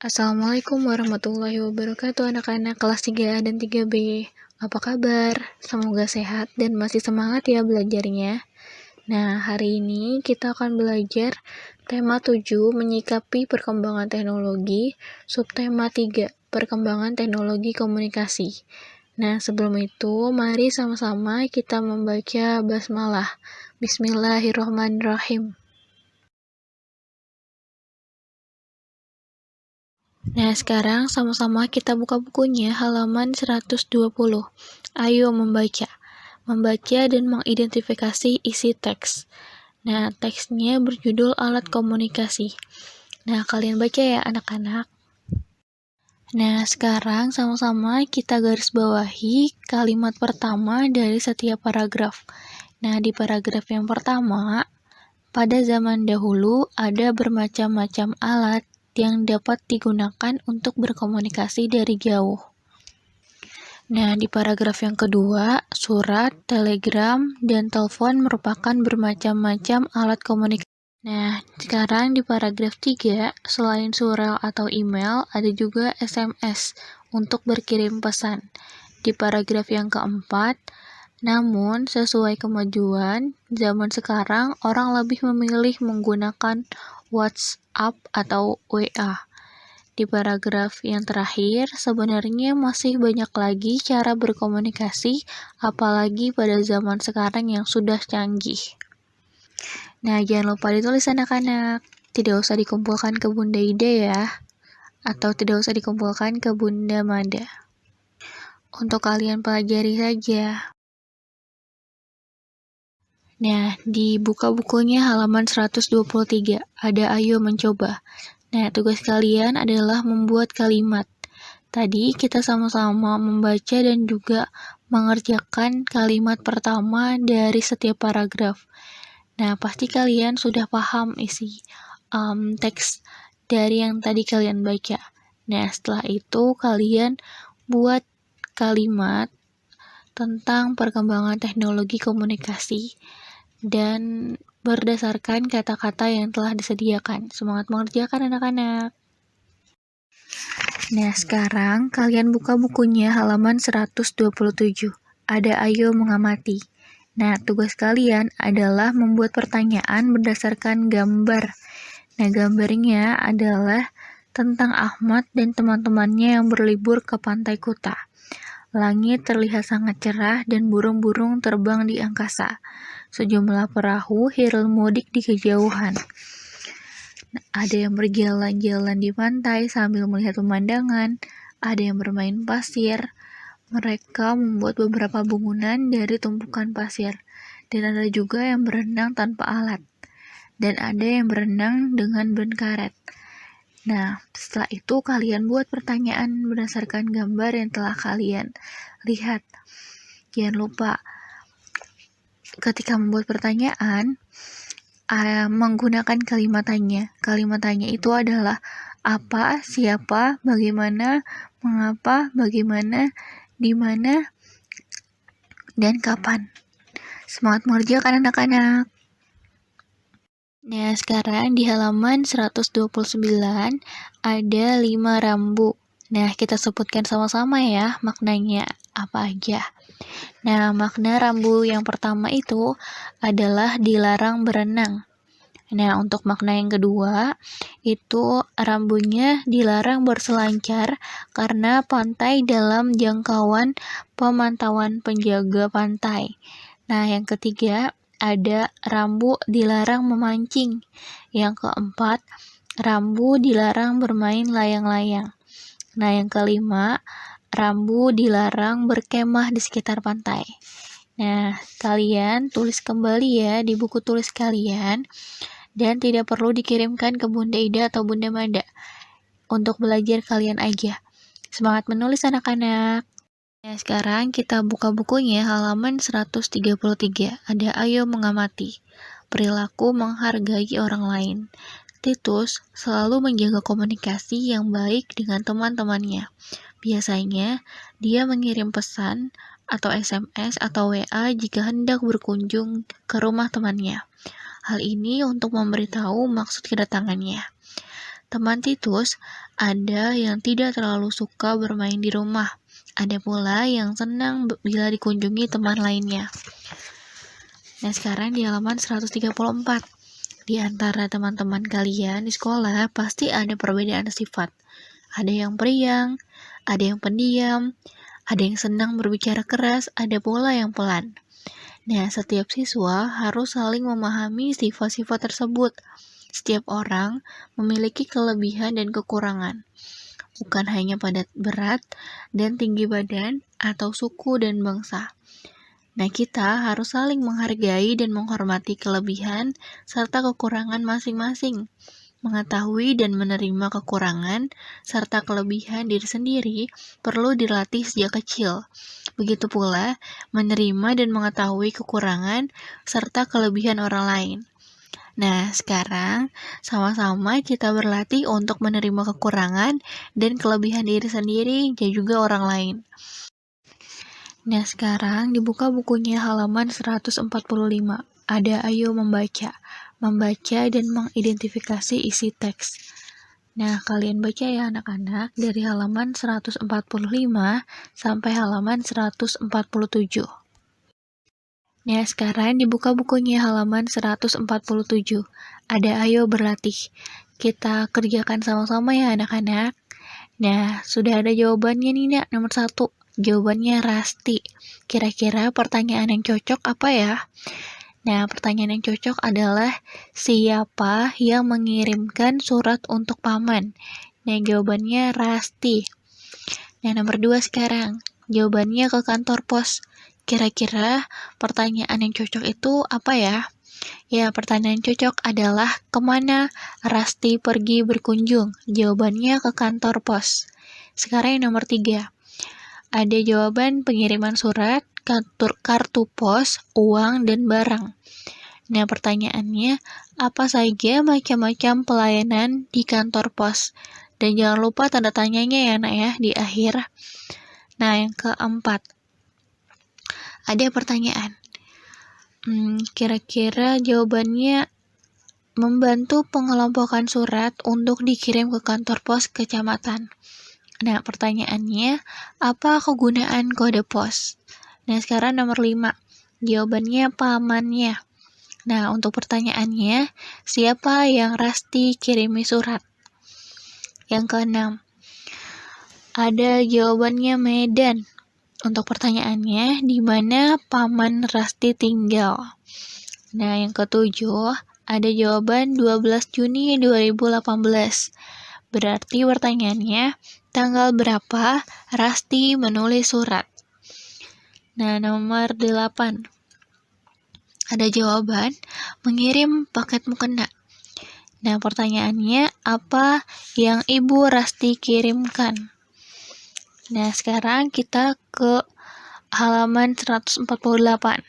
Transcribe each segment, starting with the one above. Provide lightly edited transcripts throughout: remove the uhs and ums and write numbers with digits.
Assalamualaikum warahmatullahi wabarakatuh anak-anak kelas 3A dan 3B. Apa kabar? Semoga sehat dan masih semangat ya belajarnya. Nah, hari ini kita akan belajar tema 7 menyikapi perkembangan teknologi, subtema 3 perkembangan teknologi komunikasi. Nah, sebelum itu mari sama-sama kita membaca basmalah. Bismillahirrahmanirrahim. Nah, sekarang sama-sama kita buka bukunya halaman 120. Ayo membaca. Membaca dan mengidentifikasi isi teks. Nah, teksnya berjudul alat komunikasi. Nah, kalian baca ya anak-anak. Nah, sekarang sama-sama kita garis bawahi kalimat pertama dari setiap paragraf. Nah, di paragraf yang pertama, pada zaman dahulu ada bermacam-macam alat yang dapat digunakan untuk berkomunikasi dari jauh. Nah, di paragraf yang kedua, surat, telegram, dan telepon merupakan bermacam-macam alat komunikasi. Nah, sekarang di paragraf 3, selain surat atau email, ada juga SMS untuk berkirim pesan. Di paragraf yang keempat, namun sesuai kemajuan zaman sekarang, orang lebih memilih menggunakan WhatsApp atau WA. Di paragraf yang terakhir, sebenarnya masih banyak lagi cara berkomunikasi, apalagi pada zaman sekarang yang sudah canggih. Nah, jangan lupa ditulis anak-anak. Tidak usah dikumpulkan ke Bunda Ida ya, atau tidak usah dikumpulkan ke Bunda Mada. Untuk kalian pelajari saja. Nah, di buka bukunya halaman 123, ada ayo mencoba. Nah, tugas kalian adalah membuat kalimat. Tadi kita sama-sama membaca dan juga mengerjakan kalimat pertama dari setiap paragraf. Nah, pasti kalian sudah paham isi teks dari yang tadi kalian baca. Nah, setelah itu kalian buat kalimat tentang perkembangan teknologi komunikasi dan berdasarkan kata-kata yang telah disediakan. Semangat mengerjakan anak-anak. Nah, sekarang kalian buka bukunya halaman 127. Ada ayo mengamati. Nah, tugas kalian adalah membuat pertanyaan berdasarkan gambar. Nah, gambarnya adalah tentang Ahmad dan teman-temannya yang berlibur ke pantai Kuta. Langit terlihat sangat cerah dan burung-burung terbang di angkasa. Sejumlah perahu hilir mudik di kejauhan. Ada yang berjalan-jalan di pantai sambil melihat pemandangan, ada yang bermain pasir. Mereka membuat beberapa bangunan dari tumpukan pasir, dan ada juga yang berenang tanpa alat, dan ada yang berenang dengan ban karet. Nah, setelah itu kalian buat pertanyaan berdasarkan gambar yang telah kalian lihat. Jangan lupa, ketika membuat pertanyaan, menggunakan kalimat tanya. Kalimat tanya itu adalah apa, siapa, bagaimana, mengapa, bagaimana, di mana, dan kapan. Semangat mengerjakan anak-anak. Nah, sekarang di halaman 129 ada 5 rambu. Nah, kita sebutkan sama-sama ya maknanya apa aja. Nah, makna rambu yang pertama itu adalah dilarang berenang. Nah, untuk makna yang kedua, itu rambunya dilarang berselancar karena pantai dalam jangkauan pemantauan penjaga pantai. Nah, yang ketiga, ada rambu dilarang memancing. Yang keempat, rambu dilarang bermain layang-layang. Nah, yang kelima, rambu dilarang berkemah di sekitar pantai. Nah, kalian tulis kembali ya di buku tulis kalian, dan tidak perlu dikirimkan ke Bunda Ida atau Bunda Mada. Untuk belajar kalian aja. Semangat menulis anak-anak. Nah, sekarang kita buka bukunya halaman 133. Ada ayo mengamati. Perilaku menghargai orang lain. Titus selalu menjaga komunikasi yang baik dengan teman-temannya. Biasanya, dia mengirim pesan atau SMS atau WA jika hendak berkunjung ke rumah temannya. Hal ini untuk memberitahu maksud kedatangannya. Teman Titus Ada yang tidak terlalu suka bermain di rumah. Ada pula yang senang bila dikunjungi teman lainnya. Nah, sekarang di halaman 134. Di antara teman-teman kalian di sekolah pasti ada perbedaan sifat. Ada yang periang, ada yang pendiam, ada yang senang berbicara keras, ada pula yang pelan. Nah, setiap siswa harus saling memahami sifat-sifat tersebut. Setiap orang memiliki kelebihan dan kekurangan, bukan hanya pada berat dan tinggi badan atau suku dan bangsa. Nah, kita harus saling menghargai dan menghormati kelebihan serta kekurangan masing-masing. Mengetahui dan menerima kekurangan serta kelebihan diri sendiri perlu dilatih sejak kecil. Begitu pula menerima dan mengetahui kekurangan serta kelebihan orang lain. Nah, sekarang sama-sama kita berlatih untuk menerima kekurangan dan kelebihan diri sendiri dan juga orang lain. Nah, sekarang dibuka bukunya halaman 145. Ada ayo membaca dan mengidentifikasi isi teks. Nah, kalian baca ya anak-anak dari halaman 145 sampai halaman 147. Nah, sekarang dibuka bukunya halaman 147. Ada ayo berlatih. Kita kerjakan sama-sama ya anak-anak. Nah, sudah ada jawabannya nih, Nak. Nomor 1. Jawabannya Rasti. Kira-kira pertanyaan yang cocok apa ya? Nah, pertanyaan yang cocok adalah siapa yang mengirimkan surat untuk paman? Nah, jawabannya Rasti. Nah, nomor 2 sekarang. Jawabannya ke kantor pos. Kira-kira pertanyaan yang cocok itu apa ya? Ya, pertanyaan yang cocok adalah kemana Rasti pergi berkunjung? Jawabannya ke kantor pos. Sekarang yang nomor 3. Ada jawaban pengiriman surat, kartu pos, uang, dan barang. Nah, pertanyaannya, apa saja macam-macam pelayanan di kantor pos? Dan jangan lupa tanda tanyanya ya, Nak ya, di akhir. Nah, yang keempat. Ada pertanyaan. Kira-kira jawabannya membantu pengelompokan surat untuk dikirim ke kantor pos kecamatan. Nah, pertanyaannya, apa kegunaan kode pos? Nah, sekarang nomor 5. Jawabannya pamannya. Nah, untuk pertanyaannya, siapa yang Rasti kirimi surat? Yang keenam, ada jawabannya Medan. Untuk pertanyaannya, di mana paman Rasti tinggal? Nah, yang ketujuh, ada jawaban 12 Juni 2018. Berarti pertanyaannya, tanggal berapa Rasti menulis surat? Nah, nomor 8. Ada jawaban mengirim paket mukena. Nah, pertanyaannya, apa yang Ibu Rasti kirimkan? Nah, sekarang kita ke halaman 148.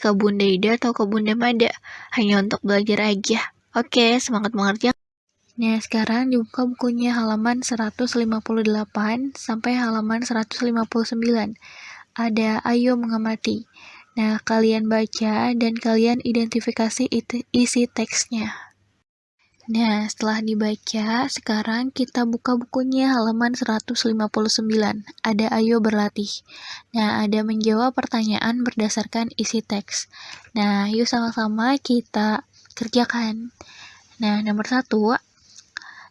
Ke Bunda Ida atau ke Bunda Mada, hanya untuk belajar aja. Oke, semangat mengerjakan. Nah, sekarang dibuka bukunya halaman 158 sampai halaman 159. Ada ayo mengamati. Nah, kalian baca dan kalian identifikasi isi teksnya. Nah, setelah dibaca, sekarang kita buka bukunya halaman 159. Ada ayo berlatih. Nah, ada menjawab pertanyaan berdasarkan isi teks. Nah, yuk sama-sama kita kerjakan. Nah, nomor 1,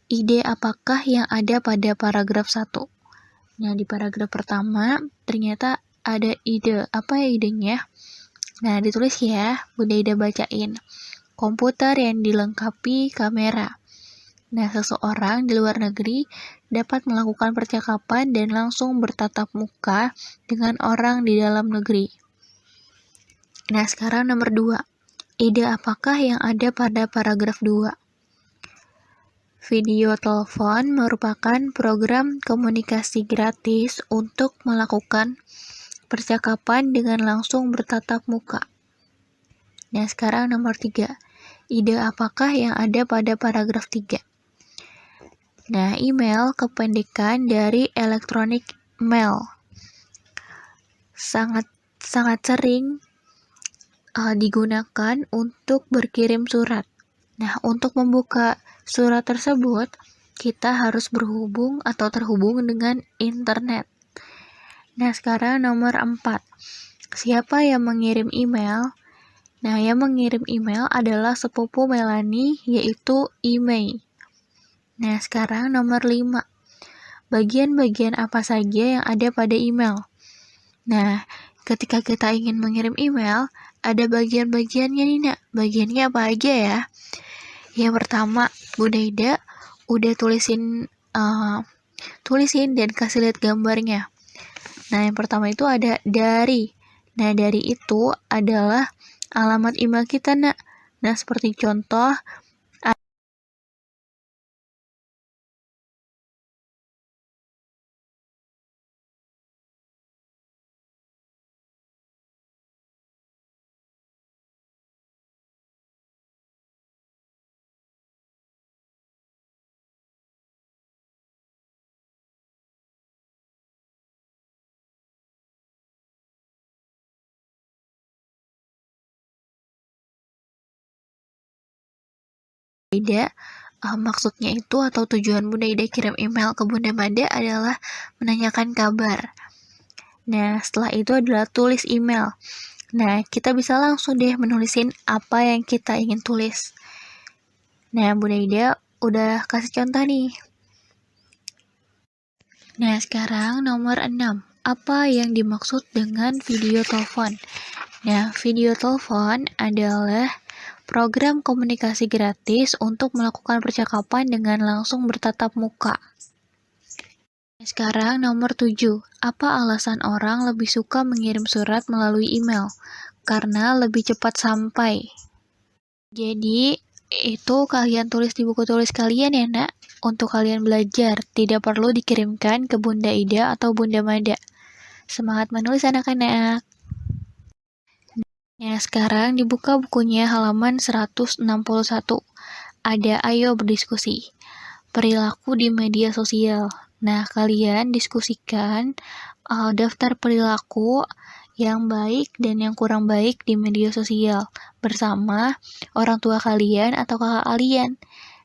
ide apakah yang ada pada paragraf 1? Nah, di paragraf pertama, ternyata ada ide. Apa ya idenya? Nah, ditulis ya, Bunda Ida bacain. Komputer yang dilengkapi kamera. Nah, seseorang di luar negeri dapat melakukan percakapan dan langsung bertatap muka dengan orang di dalam negeri. Nah, sekarang nomor 2. Ide apakah yang ada pada paragraf 2? Video telepon merupakan program komunikasi gratis untuk melakukan percakapan dengan langsung bertatap muka. Nah, sekarang nomor 3. Ide apakah yang ada pada paragraf 3? Nah, email kependekan dari electronic mail. Sangat sering digunakan untuk berkirim surat. Nah, untuk membuka surat tersebut, kita harus terhubung dengan internet. Nah, sekarang nomor 4. Siapa yang mengirim email? Nah, yang mengirim email adalah sepupu Melanie, yaitu Imei. Nah, sekarang nomor 5. Bagian-bagian apa saja yang ada pada email? Nah, ketika kita ingin mengirim email, ada bagian-bagiannya nih, Nak. Bagiannya apa aja ya? Yang pertama, Bunda Ida udah tulisin dan kasih lihat gambarnya. Nah, yang pertama itu ada dari. Nah, dari itu adalah alamat email kita, Nak. Nah, seperti contoh, Ida, maksudnya itu atau tujuan Bunda Ida kirim email ke Bunda Mada adalah menanyakan kabar. Nah, setelah itu adalah tulis email. Nah, kita bisa langsung deh menulisin apa yang kita ingin tulis. Nah, Bunda Ida udah kasih contoh nih. Nah, sekarang nomor 6. Apa yang dimaksud dengan video telepon? Nah, video telepon adalah program komunikasi gratis untuk melakukan percakapan dengan langsung bertatap muka. Sekarang nomor 7. Apa alasan orang lebih suka mengirim surat melalui email? Karena lebih cepat sampai. Jadi, itu kalian tulis di buku tulis kalian ya, Nak. Untuk kalian belajar, tidak perlu dikirimkan ke Bunda Ida atau Bunda Mada. Semangat menulis anak-anak. Nah, sekarang dibuka bukunya halaman 161. Ada ayo berdiskusi. Perilaku di media sosial. Nah, kalian diskusikan daftar perilaku yang baik dan yang kurang baik di media sosial bersama orang tua kalian atau kakak kalian.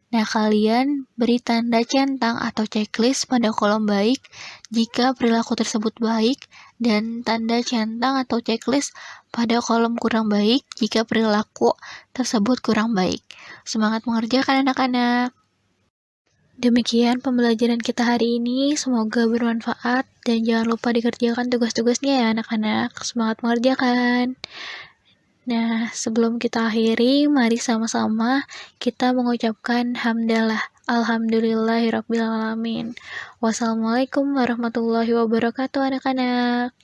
Nah, kalian beri tanda centang atau checklist pada kolom baik jika perilaku tersebut baik dan tanda centang atau checklist pada kolom kurang baik jika perilaku tersebut kurang baik. Semangat mengerjakan anak-anak. Demikian pembelajaran kita hari ini, semoga bermanfaat dan jangan lupa dikerjakan tugas-tugasnya ya anak-anak. Semangat mengerjakan. Nah, sebelum kita akhiri, mari sama-sama kita mengucapkan hamdalah. Alhamdulillahirrabbilalamin. Wassalamualaikum warahmatullahi wabarakatuh anak-anak.